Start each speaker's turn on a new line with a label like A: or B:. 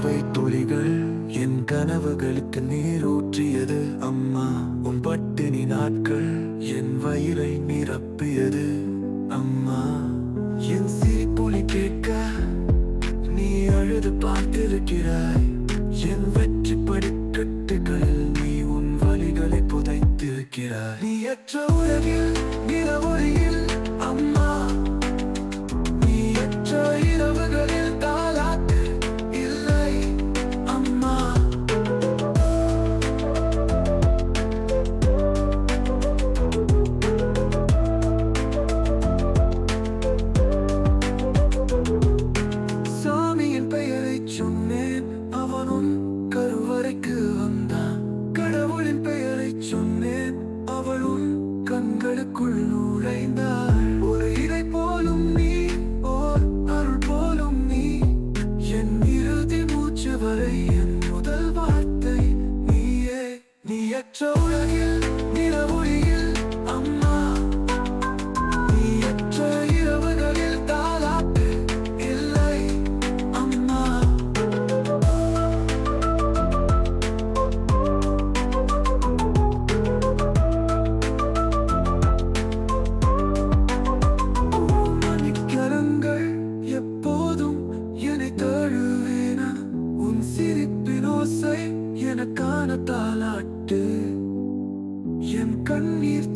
A: பார்வை துளிகள் என் கனவுகளுக்கு நீரூற்றியது. அம்மா, உன் பட்டினி நாட்கள் என் வயிறை நிரப்பியது. அம்மா, என் சிரிப்பொலி கேட்க நீ அழுது பார்த்திருக்கிறாய். என் வெற்றி படிக்கட்டுகள் நீ உன் வலிகளை புதைத்திருக்கிறாய். நீ அற்ற உலகில் நிலவொளியில் அம்மா, நீ அற்ற இரவுகளில் தாலாட்டு இல்லை அம்மா. சாமியின் பெயரை சொன்னேன், அவனும் கருவறைக்கு வந்தான். கடவுளின் பெயரை சொன்னேன், அவளும் கண்களுக்குள் நுழைந்தாள். ஒரு இதை போலும் நீ, ஓர் அருள் போலும் நீ, என் இறுதி மூச்சு வரை என் முதல் வார்த்தை நீயே. நீ அற்ற உலகில் நிலவொளியில் அம்மா, நீ அற்ற இரவுகளில் தாலாட்டு இல்லை அம்மா. மணிக்கரங்கள் எப்போதும் என்னை தழுவேனா, உன் சிரிப்பின் ஓசை எனக்கான தாலாட்டு. என் கண்ணீர்